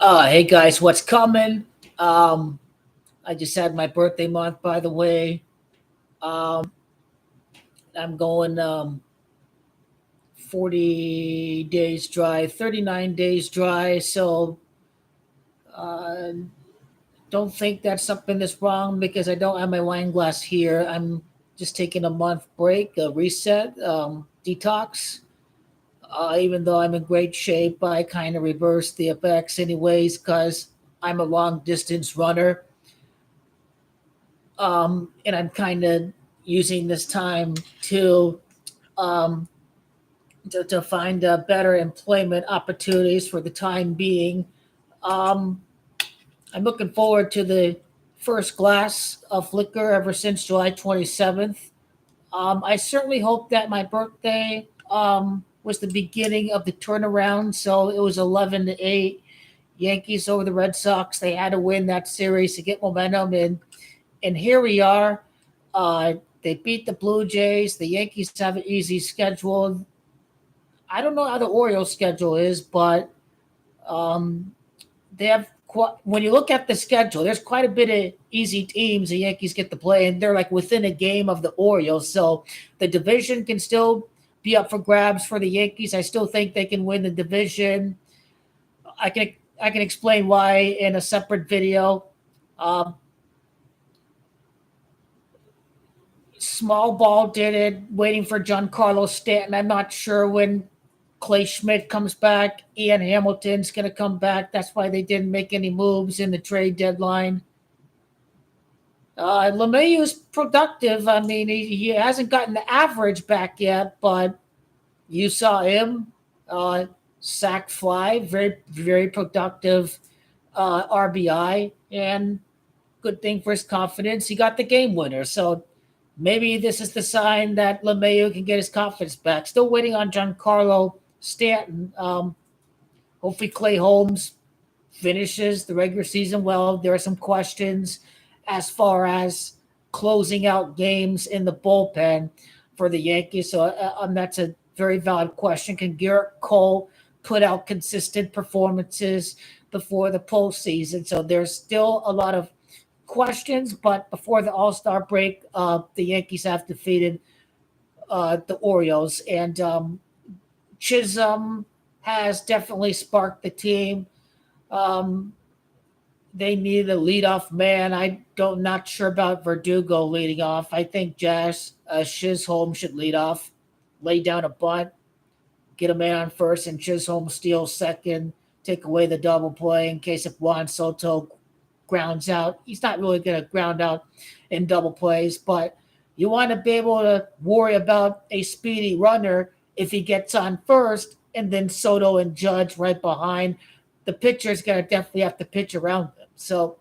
Hey guys, what's coming? Um, I just had my birthday month, by the way. I'm going 40 days dry, 39 days dry. So uh, don't think that's something that's wrong because I don't have my wine glass here. I'm just taking a month break, a reset, detox. Even though I'm in great shape, I kind of reverse the effects anyways because I'm a long distance runner. And I'm kind of using this time um, to find better employment opportunities for the time being. Um, I'm looking forward to the first glass of liquor ever since July 27th. I certainly hope that my birthday was the beginning of the turnaround. So it was 11-8 Yankees over the Red Sox. They had to win that series to get momentum, and here we are. Uh, they beat the Blue Jays. The Yankees have an easy schedule. I don't know how the Orioles' schedule is, but um, they have when you look at the schedule, there's quite a bit of easy teams the Yankees get to play, and they're like within a game of the Orioles. So the division can still be up for grabs for the Yankees. I still think they can win the division. I can I can explain why in a separate video. Um, Small ball did it, waiting for Giancarlo Stanton. I'm not sure when Clay Schmidt comes back. Ian Hamilton's going to come back. That's why they didn't make any moves in the trade deadline. LeMayu's productive. I mean, he hasn't gotten the average back yet, but you saw him uh, sack fly, very, very productive RBI, and good thing for his confidence. He got the game winner. So maybe this is the sign that LeMayu can get his confidence back. Still waiting on Giancarlo Stanton. Hopefully, Clay Holmes finishes the regular season well. There are some questions as far as closing out games in the bullpen for the Yankees. So that's a very valid question. Can Garrett Cole put out consistent performances before the postseason? So there's still a lot of questions, but before the All Star break, the Yankees have defeated the Orioles, and Chisholm has definitely sparked the team. Um, they need a leadoff man. I don't not sure about Verdugo leading off. I think Jazz Chisholm should lead off, lay down a bunt, get a man on first, and Chisholm steals second, take away the double play in case if Juan Soto grounds out. He's not really going to ground out in double plays, but you want to be able to worry about a speedy runner if he gets on first, and then Soto and Judge right behind. The pitcher's going to definitely have to pitch around them. So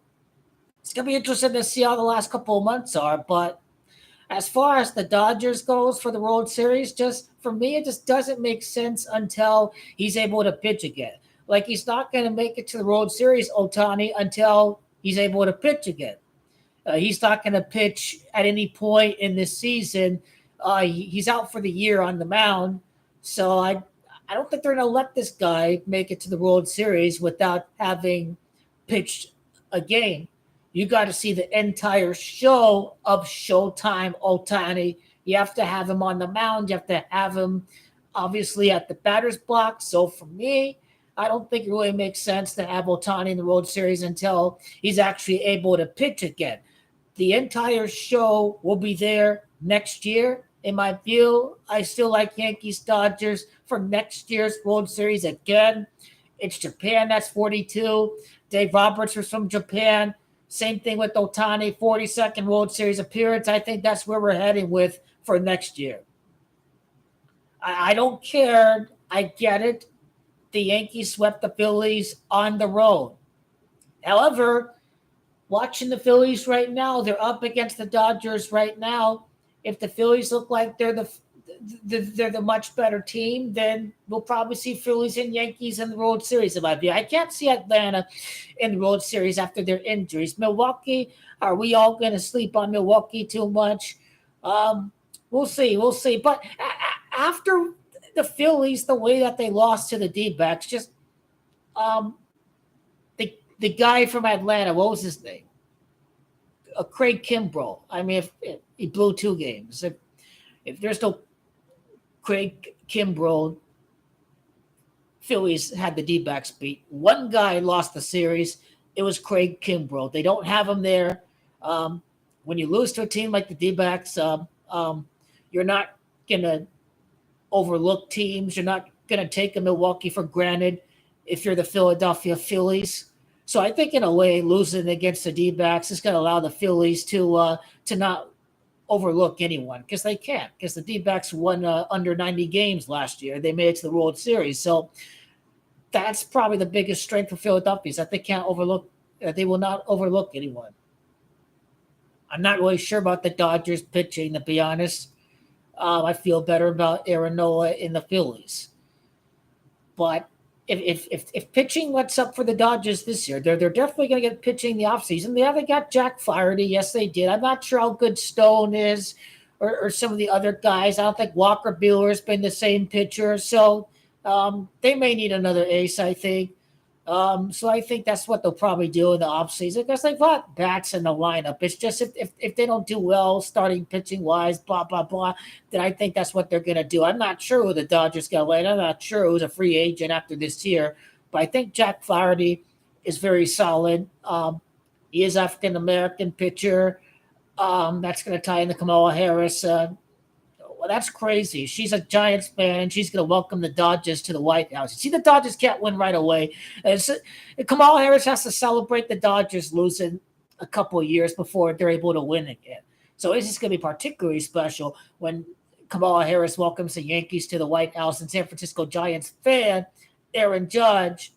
it's going to be interesting to see how the last couple of months are. But as far as the Dodgers goes for the World Series, just for me, it just doesn't make sense until he's able to pitch again. Like he's not going to make it to the World Series, Ohtani, until he's able to pitch again. He's not going to pitch at any point in this season. He's out for the year on the mound, so I don't think they're going to let this guy make it to the World Series without having pitched a game. You got to see the entire show of Showtime Ohtani. You have to have him on the mound. You have to have him obviously at the batter's block. So for me, I don't think it really makes sense to have Ohtani in the World Series until he's actually able to pitch again. The entire show will be there next year. In my view, I still like Yankees Dodgers for next year's World Series again. It's Japan, that's 42. Dave Roberts was from Japan. Same thing with Ohtani, 42nd World Series appearance. I think that's where we're heading with for next year. I don't care. I get it. The Yankees swept the Phillies on the road. However, watching the Phillies right now, they're up against the Dodgers right now. If the Phillies look like they're the much better team, then we'll probably see Phillies and Yankees in the World Series. In my view, I can't see Atlanta in the World Series after their injuries. Milwaukee, are we all going to sleep on Milwaukee too much? Um, we'll see, we'll see. But after the Phillies, the way that they lost to the D-backs, just um, the guy from Atlanta, what was his name? Craig Kimbrell. I mean, if he blew 2 games, if there's no Craig Kimbrell, Phillies had the D-backs beat. One guy lost the series. It was Craig Kimbrell. They don't have him there. Um, when you lose to a team like the D-backs, you're not gonna overlook teams. You're not gonna take a Milwaukee for granted if you're the Philadelphia Phillies. So I think in a way, losing against the D-backs is going to allow the Phillies to not overlook anyone because they can't. Because the D-backs won under 90 games last year. They made it to the World Series. So that's probably the biggest strength for Philadelphia is that they can't overlook. They will not overlook anyone. I'm not really sure about the Dodgers pitching, to be honest. I feel better about Aaron Nola in the Phillies. But if pitching lets up for the Dodgers this year, they're definitely going to get pitching in the offseason. They got Jack Flaherty. Yes, they did. I'm not sure how good Stone is or some of the other guys. I don't think Walker Buehler's been the same pitcher. So they may need another ace, I think. So I think that's what they'll probably do in the offseason because they've got bats in the lineup. It's just if they don't do well starting pitching wise, blah, blah, blah, then I think that's what they're going to do. I'm not sure who the Dodgers got later. I'm not sure who's a free agent after this year, but I think Jack Flaherty is very solid. He is African-American pitcher. That's going to tie into Kamala Harris. Well, that's crazy. She's a Giants fan, and she's going to welcome the Dodgers to the White House. See, the Dodgers can't win right away. And so, Kamala Harris has to celebrate the Dodgers losing a couple of years before they're able to win again. So it's just going to be particularly special when Kamala Harris welcomes the Yankees to the White House and San Francisco Giants fan Aaron Judge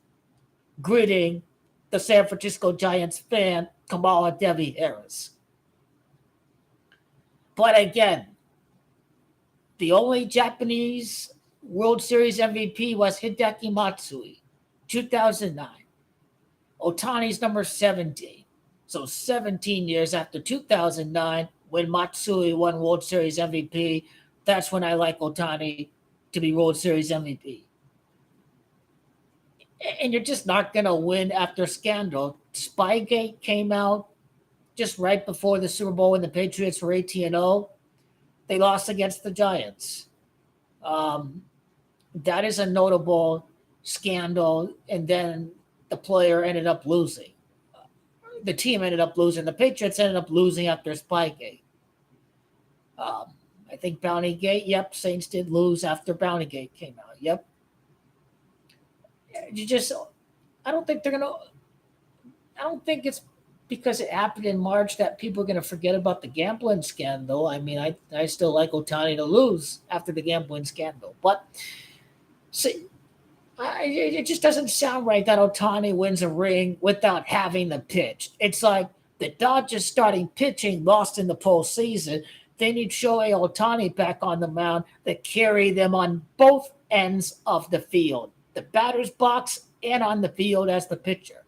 greeting the San Francisco Giants fan Kamala Devi Harris. But again, the only Japanese World Series MVP was Hideki Matsui, 2009. Ohtani's number 17. So 17 years after 2009, when Matsui won World Series MVP, that's when I like Ohtani to be World Series MVP. And you're just not going to win after scandal. Spygate came out just right before the Super Bowl when the Patriots were 18-0. They lost against the Giants. That is a notable scandal. And then the player ended up losing. The team ended up losing. The Patriots ended up losing after Spygate. I think Bountygate, yep, Saints did lose after Bountygate came out. Yep. I don't think it's because it happened in March that people are going to forget about the gambling scandal. I mean, I still like Ohtani to lose after the gambling scandal. But see, it just doesn't sound right that Ohtani wins a ring without having the pitch. It's like the Dodgers starting pitching lost in the postseason. They need Shohei Ohtani back on the mound that carry them on both ends of the field, the batter's box and on the field as the pitcher.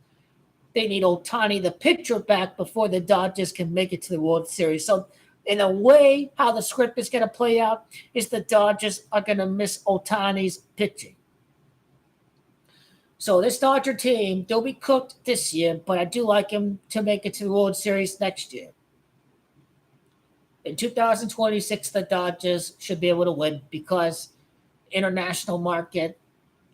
They need Ohtani, the pitcher, back before the Dodgers can make it to the World Series. So in a way, how the script is going to play out is the Dodgers are going to miss Ohtani's pitching. So this Dodger team, they'll be cooked this year, but I do like him to make it to the World Series next year. In 2026, the Dodgers should be able to win because international market,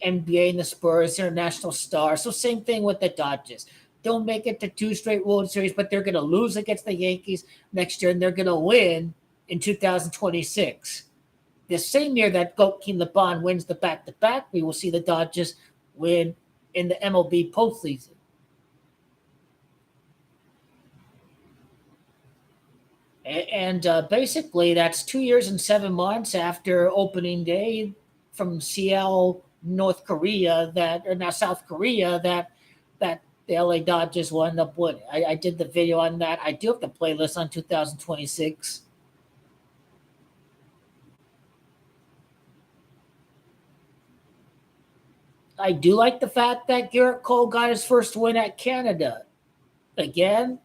NBA and the Spurs, international stars. So same thing with the Dodgers. Don't make it to 2 straight World Series, but they're going to lose against the Yankees next year, and they're going to win in 2026. The same year that Goki LeBron wins the back-to-back, we will see the Dodgers win in the MLB postseason. And basically, that's 2 years and 7 months after opening day from Seattle, South Korea, that the LA Dodgers will end up winning. I did the video on that. I do have the playlist on 2026. I do like the fact that Garrett Cole got his first win at Canada. Again,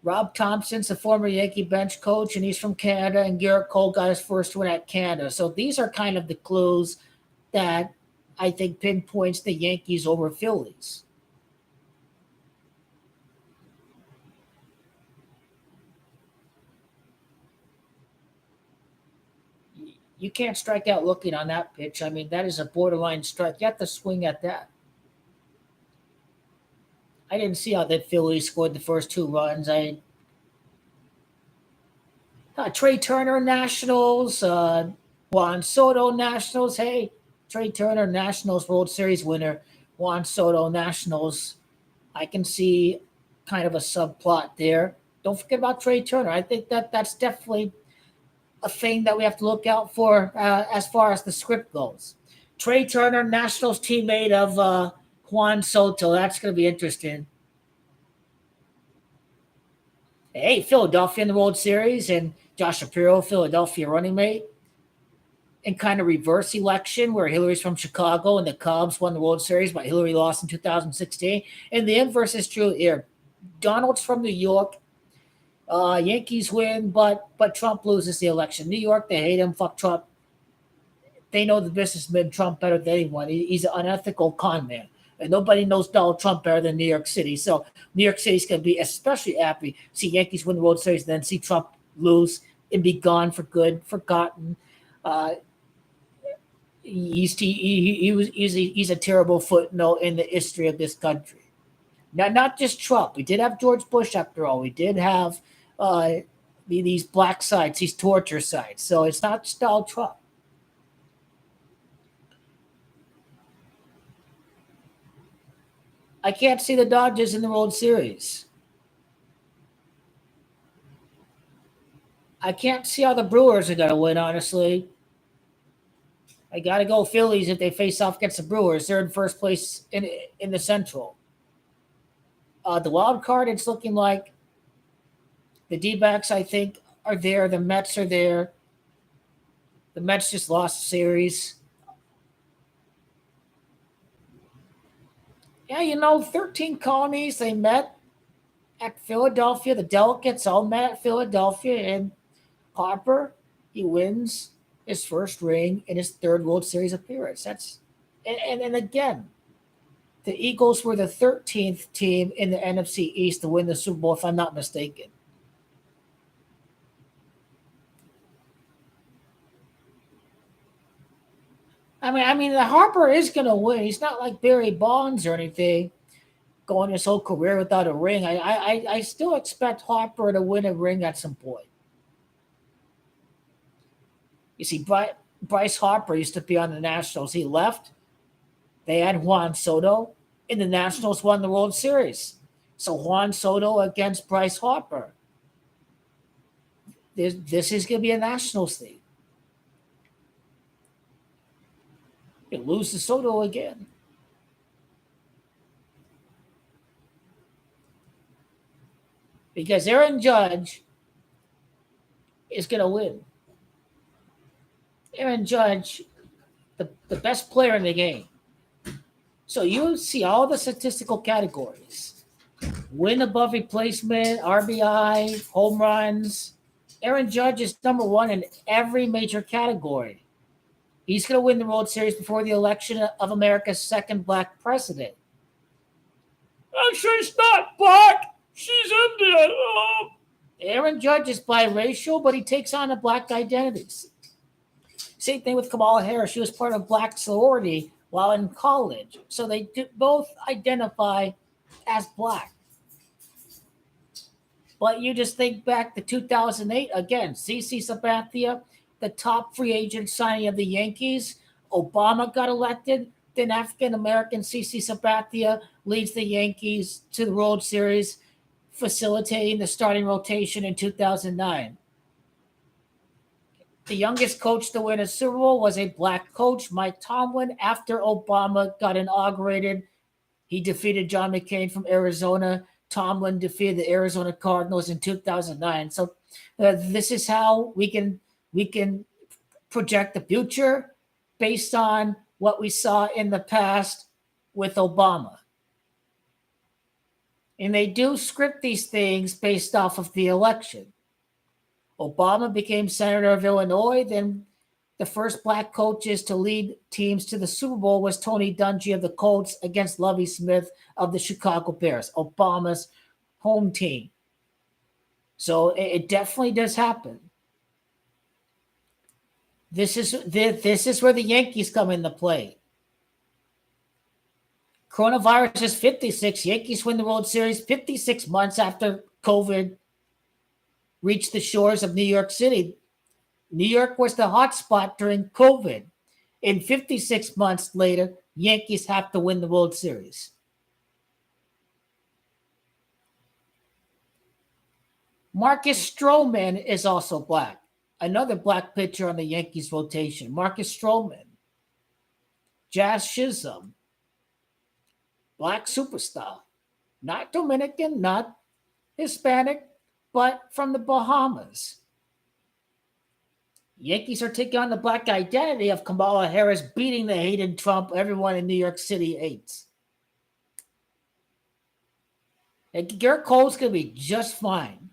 Rob Thompson's a former Yankee bench coach, and he's from Canada, and Garrett Cole got his first win at Canada. So these are kind of the clues that I think pinpoints the Yankees over Phillies. You can't strike out looking on that pitch. I mean, that is a borderline strike. You have to swing at that. I didn't see how the Phillies scored the first 2 runs. Trey Turner Nationals, Juan Soto Nationals. Hey, Trey Turner Nationals World Series winner, Juan Soto Nationals. I can see kind of a subplot there. Don't forget about Trey Turner. I think that's definitely a thing that we have to look out for as far as the script goes. Trey Turner, Nationals teammate of Juan Soto. That's going to be interesting. Hey, Philadelphia in the World Series and Josh Shapiro, Philadelphia running mate. In kind of reverse election where Hillary's from Chicago and the Cubs won the World Series, but Hillary lost in 2016. And the inverse is true here. Donald's from New York. Yankees win, but Trump loses the election. New York, they hate him. Fuck Trump. They know the businessman Trump better than anyone. He's an unethical con man. And nobody knows Donald Trump better than New York City. So New York City's going to be especially happy to see Yankees win the World Series, then see Trump lose and be gone for good, forgotten. He's a terrible footnote in the history of this country. Now, not just Trump. We did have George Bush after all. We did have these black sites, these torture sites. So it's not just Donald Trump. I can't see the Dodgers in the World Series. I can't see how the Brewers are going to win, honestly. I got to go Phillies if they face off against the Brewers. They're in first place in the Central. The wild card, it's looking like the D-backs, I think, are there. The Mets are there. The Mets just lost the series. Yeah, 13 colonies, they met at Philadelphia. The delegates all met at Philadelphia, and Harper, he wins his first ring in his third World Series appearance. And again, the Eagles were the 13th team in the NFC East to win the Super Bowl, if I'm not mistaken. I mean, the Harper is going to win. He's not like Barry Bonds or anything, going his whole career without a ring. I still expect Harper to win a ring at some point. You see, Bryce Harper used to be on the Nationals. He left. They had Juan Soto, and the Nationals won the World Series. So Juan Soto against Bryce Harper. This is going to be a Nationals thing. You lose to Soto again. Because Aaron Judge is going to win. Aaron Judge, the best player in the game. So you see all the statistical categories. Win above replacement, RBI, home runs. Aaron Judge is number one in every major category. He's going to win the World Series before the election of America's second black president. And she's not black. She's Indian. Oh. Aaron Judge is biracial, but he takes on a black identity. Same thing with Kamala Harris. She was part of black sorority while in college. So they both identify as black. But you just think back to 2008, again, CC Sabathia, the top free agent signing of the Yankees. Obama got elected. Then African-American CC Sabathia leads the Yankees to the World Series, facilitating the starting rotation in 2009. The youngest coach to win a Super Bowl was a black coach, Mike Tomlin. After Obama got inaugurated, he defeated John McCain from Arizona. Tomlin defeated the Arizona Cardinals in 2009. So this is how we can project the future based on what we saw in the past with Obama. And they do script these things based off of the election. Obama became senator of Illinois. Then the first black coaches to lead teams to the Super Bowl was Tony Dungy of the Colts against Lovie Smith of the Chicago Bears, Obama's home team. So it definitely does happen. This is where the Yankees come into play. Coronavirus is 56. Yankees win the World Series 56 months after COVID reached the shores of New York City. New York was the hot spot during COVID. And 56 months later, Yankees have to win the World Series. Marcus Stroman is also black. Another black pitcher on the Yankees rotation. Marcus Stroman. Jazz Chisholm. Black superstar. Not Dominican, not Hispanic, but from the Bahamas. Yankees are taking on the black identity of Kamala Harris beating the hated Trump everyone in New York City hates. And Garrett Cole's going to be just fine.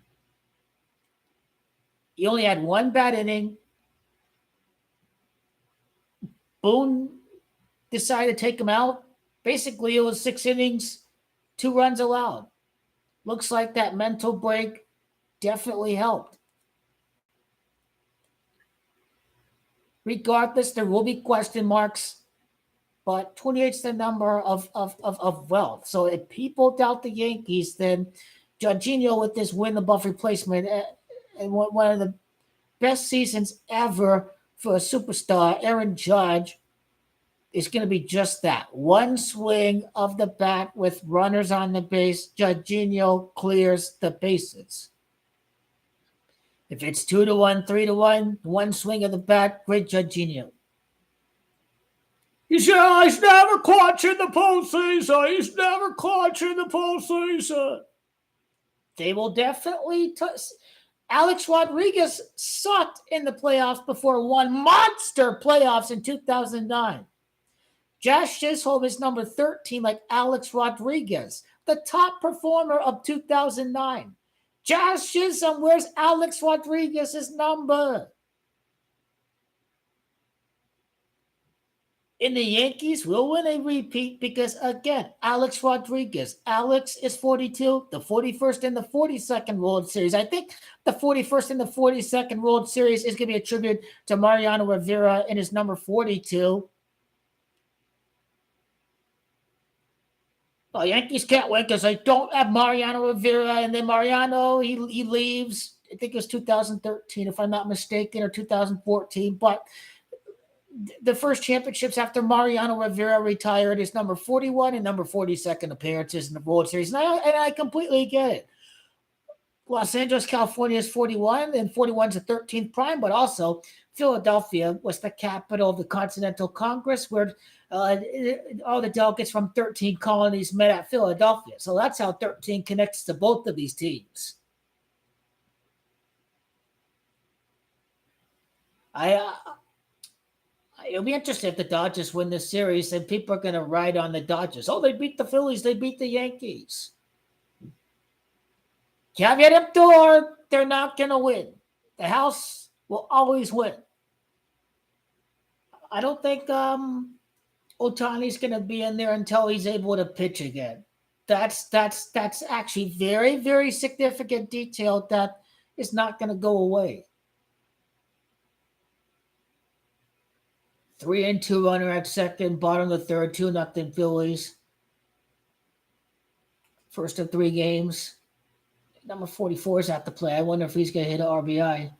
He only had one bad inning. Boone decided to take him out. Basically, it was 6 innings, 2 runs allowed. Looks like that mental break definitely helped. Regardless, there will be question marks, but 28 is the number of wealth. So if people doubt the Yankees, then Jorginho with this win above replacement and one of the best seasons ever for a superstar, Aaron Judge, is going to be just that. One swing of the bat with runners on the base, Jorginho clears the bases. If it's 2-1, 3-1, one swing of the bat, great Jorginho. He said, he's never clutching the postseason. He's never clutching the postseason. They will definitely Alex Rodriguez sucked in the playoffs before one monster playoffs in 2009. Jazz Chisholm is number 13 like Alex Rodriguez, the top performer of 2009. Jazz Chisholm, where's Alex Rodriguez's number? In the Yankees, will win a repeat because, again, Alex Rodriguez. Alex is 42, the 41st and the 42nd World Series. I think the 41st and the 42nd World Series is going to be a tribute to Mariano Rivera in his number 42. Well, Yankees can't win because they don't have Mariano Rivera, and then Mariano, he leaves. I think it was 2013, if I'm not mistaken, or 2014. But the first championships after Mariano Rivera retired is number 41 and number 42nd appearances in the World Series. And I completely get it. Los Angeles, California is 41, and 41 is the 13th prime, but also Philadelphia was the capital of the Continental Congress, where all the delegates from 13 colonies met at Philadelphia. So that's how 13 connects to both of these teams. It'll be interesting if the Dodgers win this series, and people are going to ride on the Dodgers. Oh, they beat the Phillies. They beat the Yankees. Caveat emptor, they're not going to win. The house will always win. I don't think Ohtani's going to be in there until he's able to pitch again. That's actually very, very significant detail that is not going to go away. 3-2 runner at second, bottom of the third, 2-0 Phillies. First of 3 games. Number 44 is at the play. I wonder if he's going to hit an RBI.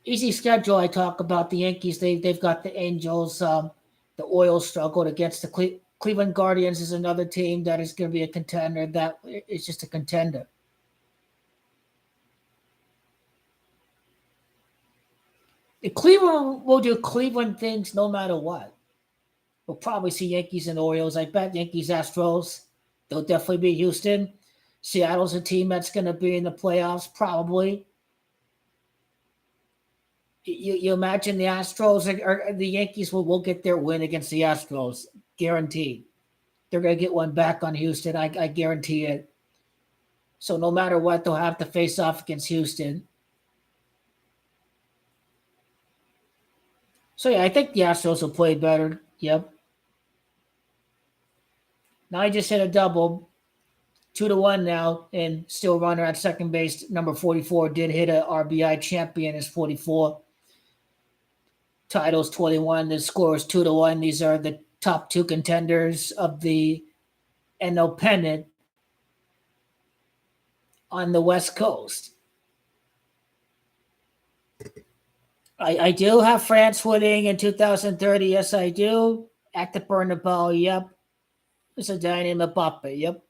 Easy schedule. I talk about the Yankees. They've got the Angels. The Orioles struggled against the Cleveland Guardians is another team that is going to be a contender. That is just a contender. The Cleveland will do Cleveland things no matter what. We'll probably see Yankees and Orioles. I bet Yankees, Astros. They'll definitely be Houston. Seattle's a team that's going to be in the playoffs, probably. You imagine the Astros or the Yankees will get their win against the Astros, guaranteed. They're going to get one back on Houston. I guarantee it. So no matter what, they'll have to face off against Houston. So, yeah, I think the Astros will play better. Yep. Now I just hit a double. 2-1 now, and still runner at second base. Number 44 did hit a RBI champion is 44. Titles 21. The score is 2-1. These are the top two contenders of the NL pennant on the West Coast. I do have France winning in 2030. Yes, I do. At the Bernabeu. Yep. It's a dynamic Mbappe. Yep.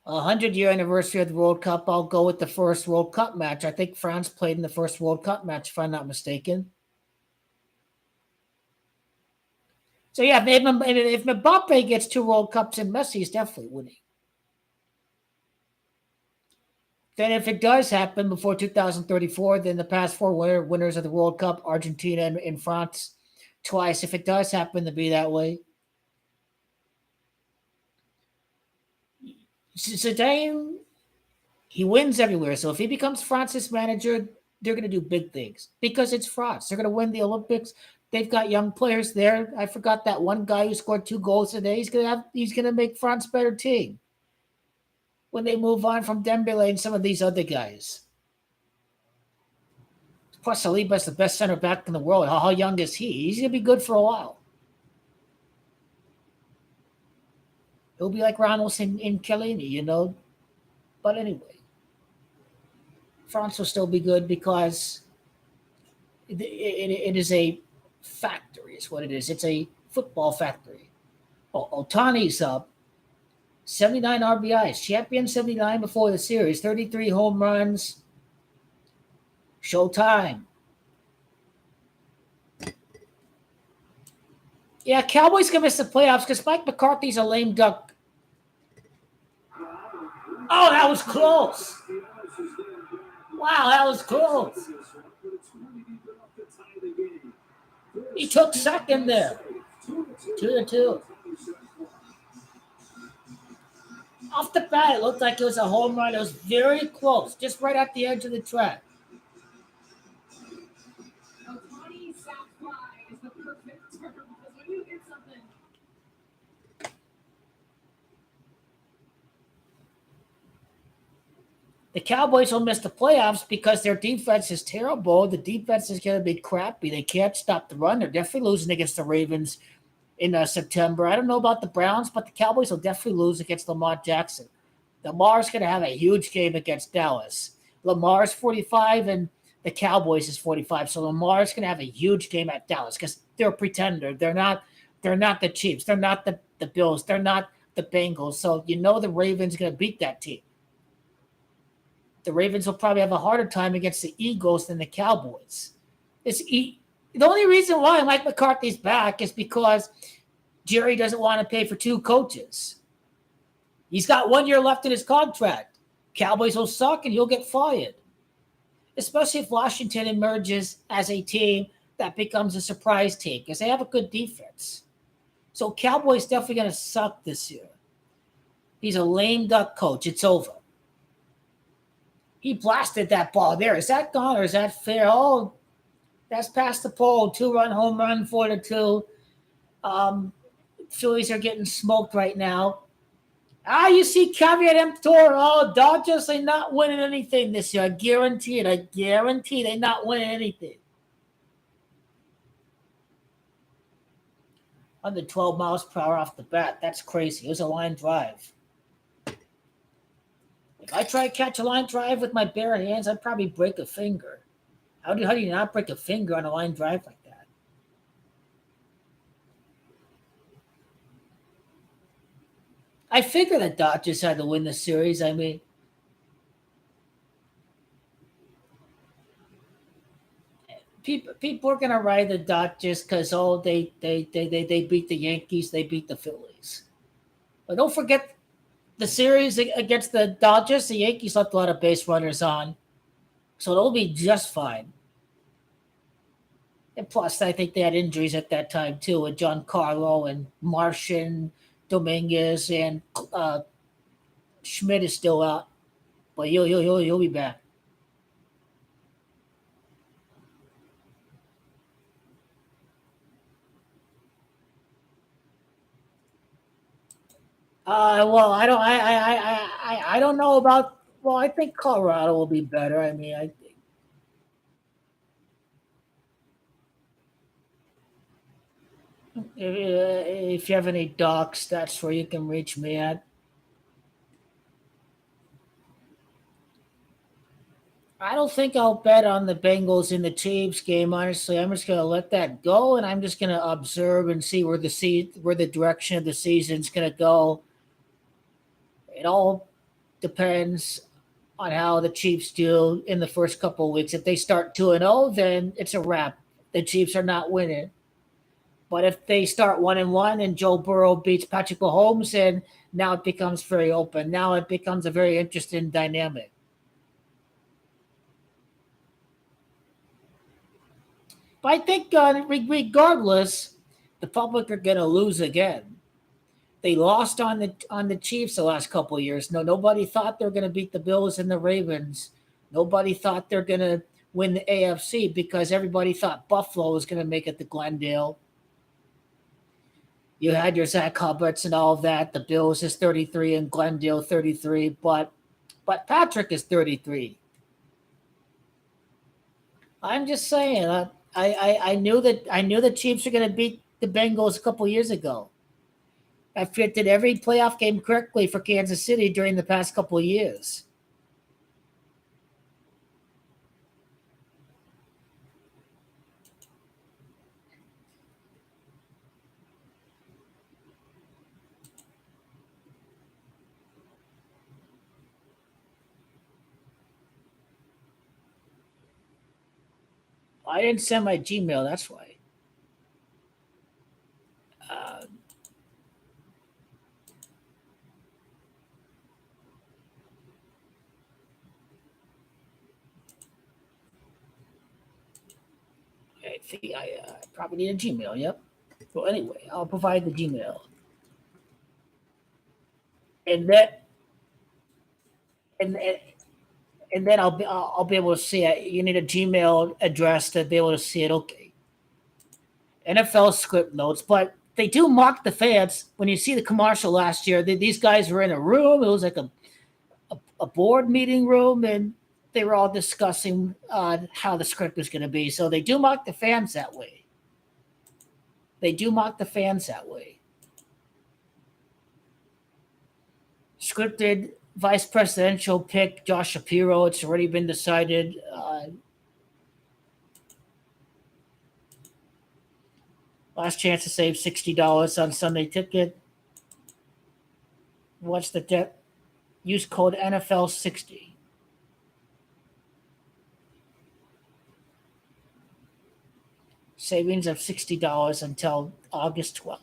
100-year anniversary of the World Cup. I'll go with the first World Cup match. I think France played in the first World Cup match, if I'm not mistaken. So yeah, if Mbappe gets 2 World Cups and Messi's definitely winning. Then if it does happen before 2034, then the past 4 winners of the World Cup, Argentina and France, twice. If it does happen to be that way. Zidane, he wins everywhere. So if he becomes France's manager, they're going to do big things because it's France. They're going to win the Olympics. They've got young players there. I forgot that one guy who scored 2 goals today. He's going to make France a better team when they move on from Dembele and some of these other guys. Plus, Saliba's the best center back in the world. How young is he? He's going to be good for a while. He'll be like Ramos and Chiellini, you know. But anyway, France will still be good because it is a factory, is what it is. It's a football factory. Ohtani's up. 79 RBIs. Champion 79 before the series. 33 home runs. Showtime. Yeah, Cowboys going to miss the playoffs because Mike McCarthy's a lame duck. Oh, that was close. Wow, that was close. He took second there. 2-2. Off the bat, it looked like it was a home run. It was very close, just right at the edge of the track. Ohtani soft fly is the perfect term because when you hit something. The Cowboys will miss the playoffs because their defense is terrible. The defense is going to be crappy. They can't stop the run. They're definitely losing against the Ravens in September. I don't know about the Browns, but the Cowboys will definitely lose against Lamar Jackson. Lamar's going to have a huge game against Dallas. Lamar's 45 and the Cowboys is 45. So Lamar's going to have a huge game at Dallas because they're a pretender. They're not the Chiefs. They're not the Bills. They're not the Bengals. So you know the Ravens are going to beat that team. The Ravens will probably have a harder time against the Eagles than the Cowboys. The only reason why Mike McCarthy's back is because Jerry doesn't want to pay for 2 coaches. He's got 1 year left in his contract. Cowboys will suck and he'll get fired. Especially if Washington emerges as a team that becomes a surprise team because they have a good defense. So Cowboys definitely going to suck this year. He's a lame duck coach. It's over. He blasted that ball there. Is that gone or is that fair? Oh, that's past the pole. 2-run home run, 4-2. Phillies are getting smoked right now. You see caveat emptor. Oh, Dodgers are not winning anything this year. I guarantee it. I guarantee they're not winning anything. 112 miles per hour off the bat. That's crazy. It was a line drive. If I try to catch a line drive with my bare hands, I'd probably break a finger. How do you not break a finger on a line drive like that? I figure the Dodgers had to win the series. I mean, people are gonna ride the Dodgers because they beat the Yankees, they beat the Phillies. But don't forget the series against the Dodgers. The Yankees left a lot of base runners on, so they'll be just fine. And plus, I think they had injuries at that time too, with Giancarlo and Martian, Dominguez, and Schmidt is still out, but he'll be back. Well, I don't know about. Well, I think Colorado will be better. I mean, if you have any docs, that's where you can reach me at. I don't think I'll bet on the Bengals in the Chiefs game. Honestly, I'm just gonna let that go, and I'm just gonna observe and see where the direction of the season's gonna go. It all depends on how the Chiefs do in the first couple of weeks. If they start 2-0, then it's a wrap. The Chiefs are not winning. But if they start 1-1 and Joe Burrow beats Patrick Mahomes, then now it becomes very open. Now it becomes a very interesting dynamic. But I think, regardless, the public are going to lose again. They lost on the Chiefs the last couple of years. No, nobody thought they were going to beat the Bills and the Ravens. Nobody thought they're going to win the AFC because everybody thought Buffalo was going to make it to Glendale. You had your Zach Hubbards and all of that. The Bills is 33 and Glendale 33, but Patrick is 33. I'm just saying. I knew the Chiefs were going to beat the Bengals a couple years ago. I predicted every playoff game correctly for Kansas City during the past couple of years. I didn't send my Gmail. That's why. Uh, I think I probably need a Gmail. Yep. Well, anyway, I'll provide the Gmail, and that and and then I'll be able to see it. You need a Gmail address to be able to see it. Okay. NFL script notes, but they do mock the fans. When you see the commercial last year, these guys were in a room. It was like a board meeting room, and they were all discussing how the script was going to be. So they do mock the fans that way. They do mock the fans that way. Scripted vice presidential pick Josh Shapiro. It's already been decided. Last chance to save $60 on Sunday Ticket. What's the debt? Use code NFL60. Savings of $60 until August 12th.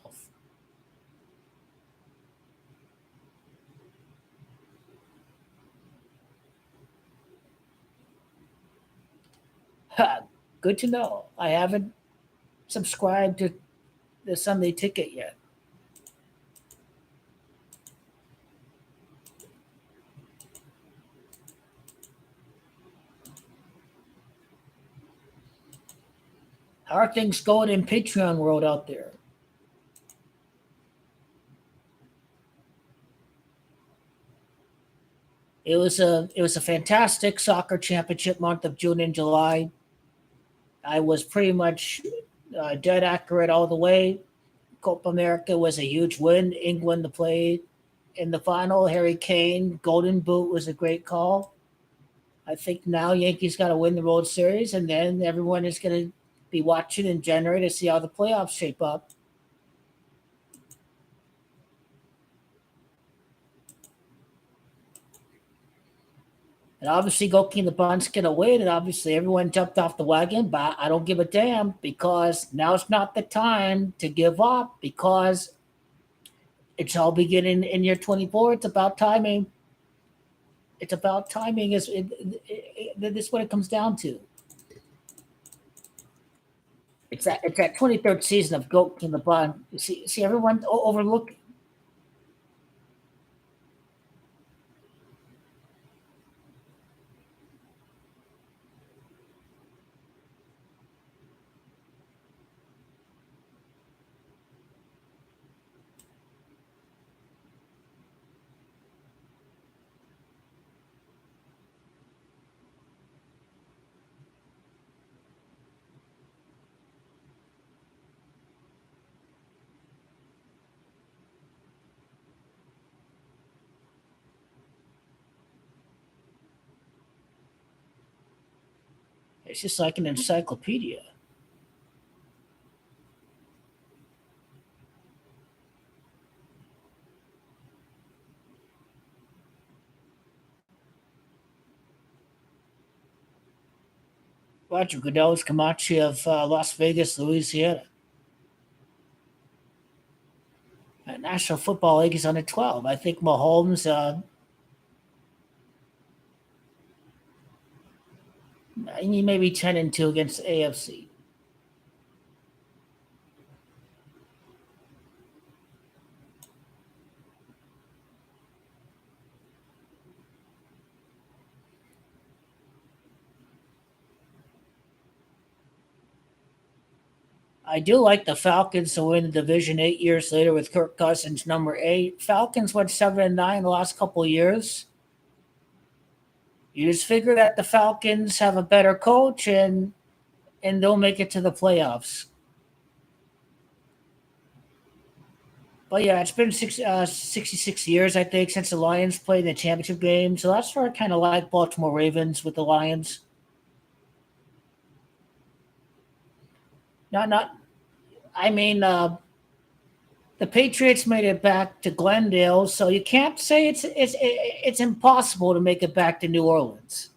Good to know. I haven't subscribed to the Sunday Ticket yet. How are things going in Patreon world out there? It was a fantastic soccer championship month of June and July. I was pretty much dead accurate all the way. Copa America was a huge win. England to play in the final. Harry Kane, Golden Boot was a great call. I think now Yankees got to win the World Series, and then everyone is going to be watching in January to see how the playoffs shape up. And obviously, Goki the Buns going to win, and obviously everyone jumped off the wagon, but I don't give a damn because now's not the time to give up because it's all beginning in year 24. It's about timing. It's about timing. This is what it comes down to. It's that 23rd season of Goat King the Bun. See everyone overlook. It's just like an encyclopedia. Roger Goodell's Camachi of Las Vegas, Louisiana. National Football League is under 12. I think Mahomes, he may be 10-2 against the AFC. I do like the Falcons to win the division 8 years later with Kirk Cousins, number 8. Falcons went 7-9 the last couple of years. You just figure that the Falcons have a better coach and they'll make it to the playoffs. But yeah, it's been 66 years, I think, since the Lions played in the championship game. So that's where I kind of like Baltimore Ravens with the Lions. Not. I mean, the Patriots made it back to Glendale, so you can't say it's impossible to make it back to New Orleans.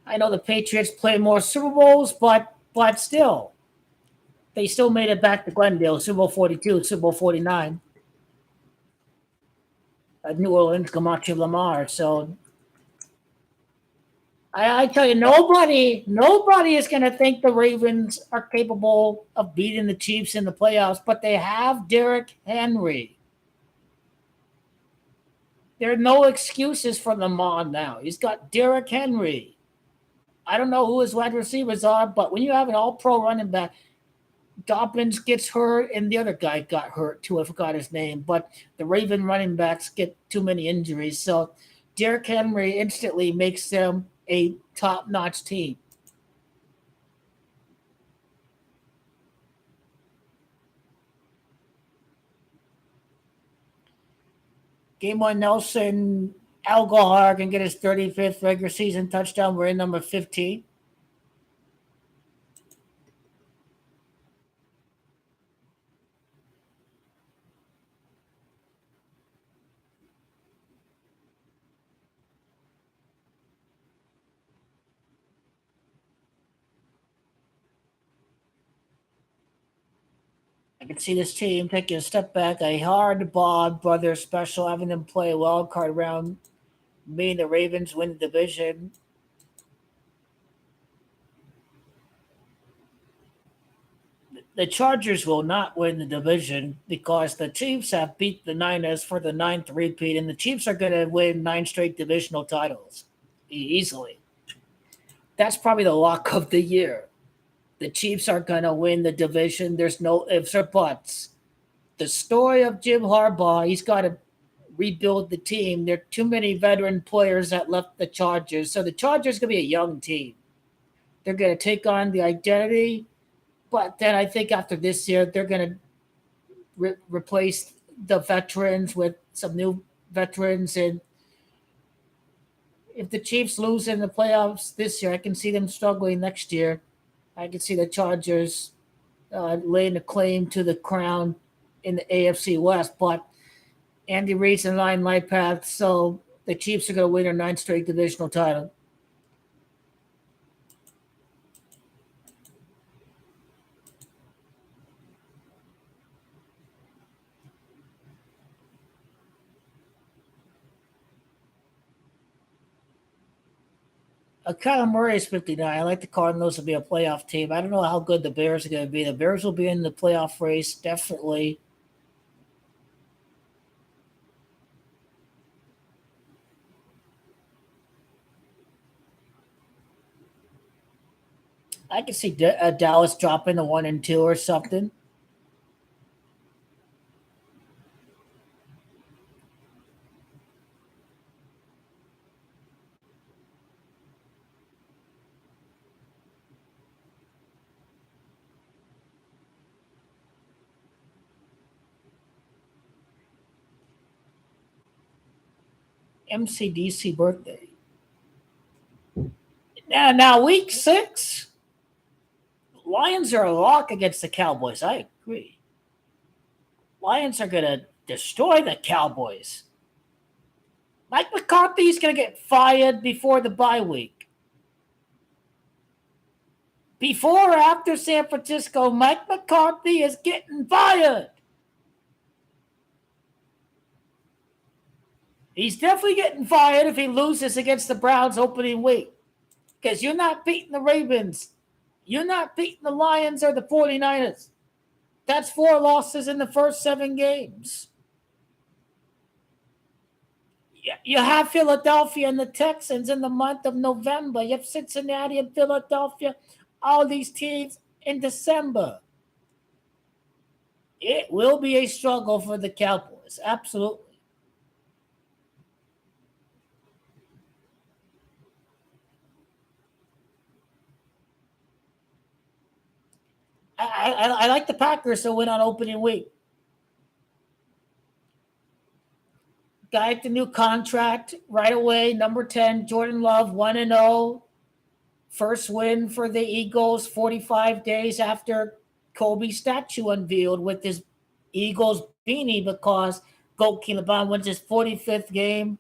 I know the Patriots play more Super Bowls, but still, they still made it back to Glendale, Super Bowl 42, Super Bowl 49, New Orleans, Camacho Lamar. So I tell you, nobody is going to think the Ravens are capable of beating the Chiefs in the playoffs, but they have Derrick Henry. There are no excuses for Lamar now. He's got Derrick Henry. I don't know who his wide receivers are, but when you have an all-pro running back, Dobbins gets hurt, and the other guy got hurt too. I forgot his name, but the Raven running backs get too many injuries. So Derrick Henry instantly makes them a top-notch team. Game one, Nelson Algahar can get his 35th regular season touchdown. We're in number 15. I can see this team taking a step back. A hard Bob brother special, having them play a wild card round. Me and the Ravens win the division. The Chargers will not win the division because the Chiefs have beat the Niners for the ninth repeat, and the Chiefs are going to win 9 straight divisional titles easily. That's probably the lock of the year. The Chiefs are going to win the division. There's no ifs or buts. The story of Jim Harbaugh, he's got to rebuild the team. There are too many veteran players that left the Chargers. So the Chargers going to be a young team. They're going to take on the identity. But then I think after this year, they're going to replace the veterans with some new veterans. And if the Chiefs lose in the playoffs this year, I can see them struggling next year. I can see the Chargers laying a claim to the crown in the AFC West. But Andy Reid's in line light path, so the Chiefs are going to win their 9th straight divisional title. Kyler Murray is 59. I like the Cardinals to be a playoff team. I don't know how good the Bears are going to be. The Bears will be in the playoff race, definitely. I can see Dallas dropping to 1-2 or something. MCDC birthday. Now week 6, Lions are a lock against the Cowboys. I agree. Lions are going to destroy the Cowboys. Mike McCarthy's going to get fired before the bye week. Before or after San Francisco, Mike McCarthy is getting fired. He's definitely getting fired if he loses against the Browns opening week. Because you're not beating the Ravens. You're not beating the Lions or the 49ers. That's 4 losses in the first 7 games. You have Philadelphia and the Texans in the month of November. You have Cincinnati and Philadelphia, all these teams in December. It will be a struggle for the Cowboys. Absolutely. I like the Packers to win on opening week. Got the new contract right away. Number 10, Jordan Love, 1-0. First win for the Eagles 45 days after Kobe's statue unveiled with his Eagles beanie because Gold Bond wins his 45th game.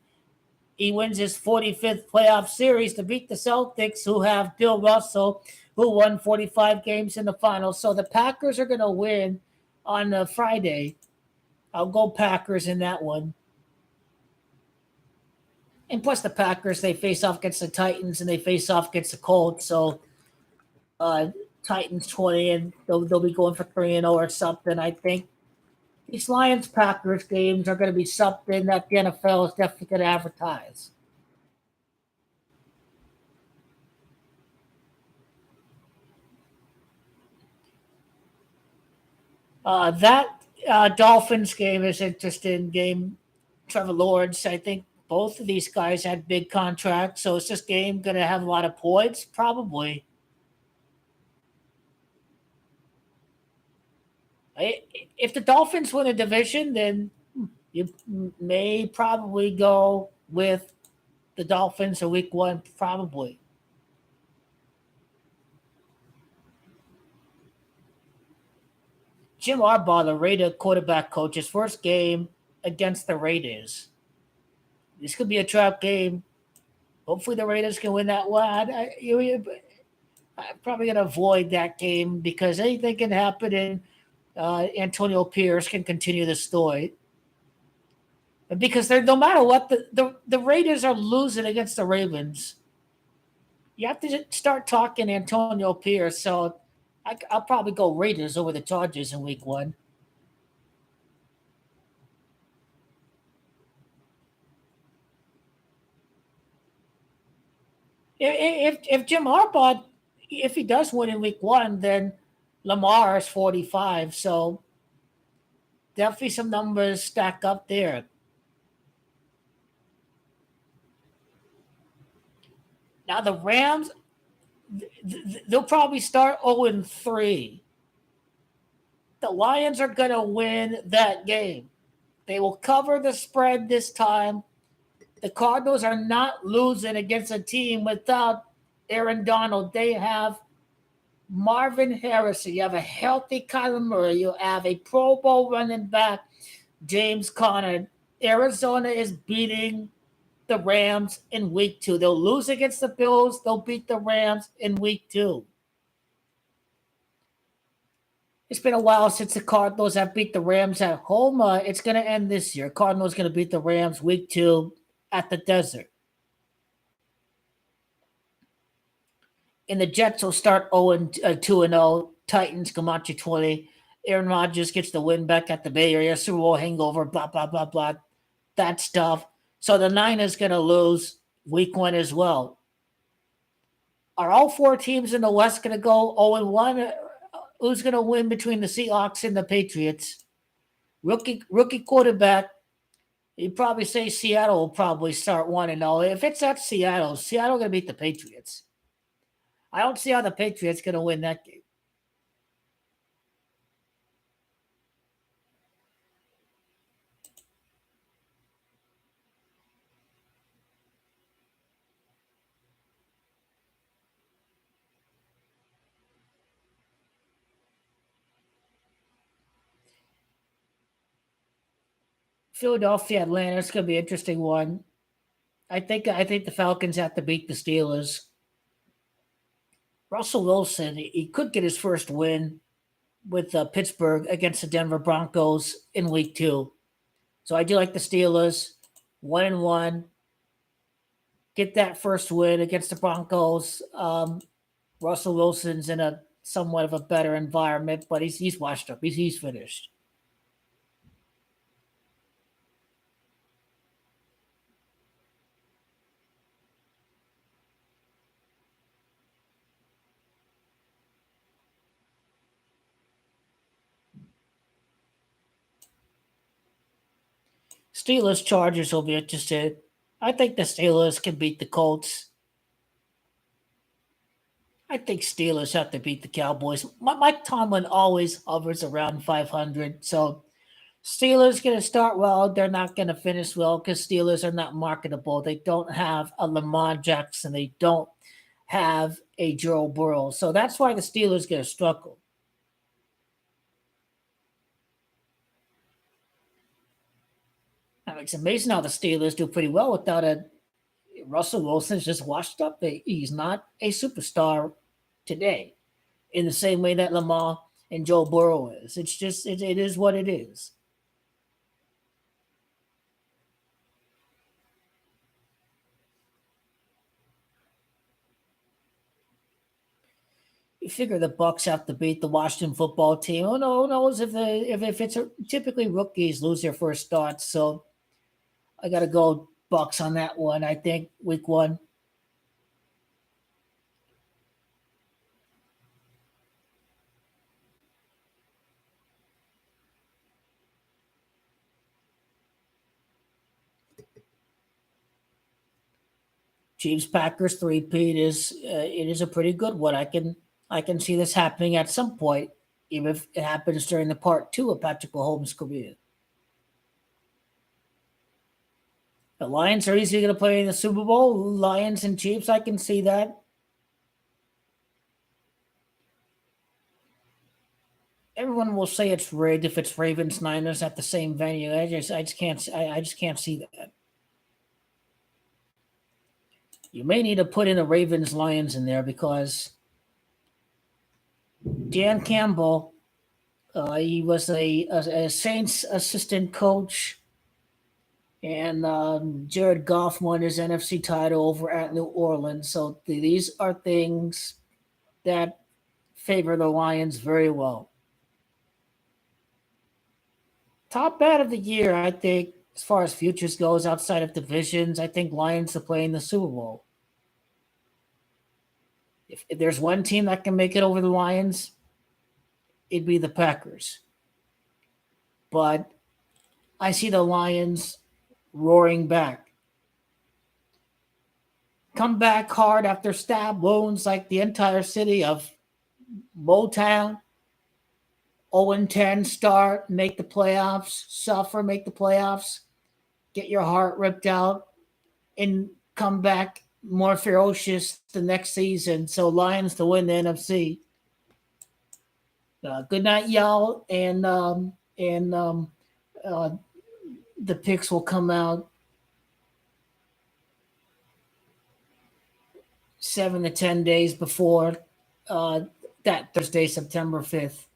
He wins his 45th playoff series to beat the Celtics, who have Bill Russell, who won 45 games in the finals. So the Packers are going to win on Friday. I'll go Packers in that one. And plus the Packers, they face off against the Titans and they face off against the Colts. So Titans 20 and they'll be going for 3-0 or something. I think these Lions Packers games are going to be something that the NFL is definitely going to advertise. That Dolphins game is interesting game. Trevor Lawrence, I think both of these guys had big contracts, so is this game going to have a lot of points? Probably. If the Dolphins win a division, then you may probably go with the Dolphins in week 1, probably. Jim Harbaugh, the Raider quarterback coach, his first game against the Raiders. This could be a trap game. Hopefully, the Raiders can win that one. I'm probably going to avoid that game because anything can happen, and Antonio Pierce can continue the story. Because they're no matter what, the Raiders are losing against the Ravens. You have to start talking Antonio Pierce. So I'll probably go Raiders over the Chargers in week 1. If Jim Harbaugh, if he does win in week 1, then Lamar is 45. So definitely some numbers stack up there. Now the Rams, they'll probably start 0-3. The Lions are going to win that game. They will cover the spread this time. The Cardinals are not losing against a team without Aaron Donald. They have Marvin Harrison. You have a healthy Kyler Murray. You have a Pro Bowl running back, James Conner. Arizona is beating the Rams in week 2. They'll lose against the Bills. They'll beat the Rams in week 2. It's been a while since the Cardinals have beat the Rams at home. It's going to end this year. Cardinals going to beat the Rams week 2 at the desert. And the Jets will start 2-0. Titans come out to 20. Aaron Rodgers gets the win back at the Bay Area. Super Bowl hangover, blah, blah, blah, blah. That stuff. So the Niners going to lose week 1 as well. Are all 4 teams in the West going to go 0-1? Who's going to win between the Seahawks and the Patriots? Rookie quarterback. You'd probably say Seattle will probably start 1-0. If it's at Seattle going to beat the Patriots. I don't see how the Patriots going to win that game. Philadelphia, Atlanta. It's going to be an interesting one. I think the Falcons have to beat the Steelers. Russell Wilson, he could get his first win with Pittsburgh against the Denver Broncos in Week 2. So I do like the Steelers, 1-1. Get that first win against the Broncos. Russell Wilson's in a somewhat of a better environment, but he's washed up. He's finished. Steelers Chargers will be interested. I think the Steelers can beat the Colts. I think Steelers have to beat the Cowboys. Mike Tomlin always hovers around 500, so Steelers going to start well. They're not going to finish well because Steelers are not marketable. They don't have a Lamar Jackson. They don't have a Joe Burrow. So that's why the Steelers going to struggle. I mean, it's amazing how the Steelers do pretty well without a Russell Wilson's just washed up. He's not a superstar today in the same way that Lamar and Joe Burrow is. It's just, it is what it is. You figure the Bucks have to beat the Washington football team. Oh no, who knows if it's typically rookies lose their first start. So I got to go Bucks on that one. I think Week 1. Chiefs Packers three-peat is it is a pretty good one. I can see this happening at some point, even if it happens during the part 2 of Patrick Mahomes' career. The Lions are easily going to play in the Super Bowl. Lions and Chiefs, I can see that. Everyone will say it's rigged if it's Ravens Niners at the same venue. I just can't see that. You may need to put in a Ravens Lions in there because Dan Campbell, he was a Saints assistant coach, and Jared Goff won his NFC title over at New Orleans. So these are things that favor the Lions very well. Top bat of the year, I think, as far as futures goes, outside of divisions, I think Lions to play in the Super Bowl. If there's one team that can make it over the Lions, it'd be the Packers. But I see the Lions roaring back. Come back hard after stab wounds like the entire city of Motown. 0-10 start, make the playoffs, suffer, make the playoffs, get your heart ripped out, and come back more ferocious the next season. So Lions to win the NFC. Good night, y'all, and uh, the picks will come out 7 to 10 days before uh, that Thursday, September 5th.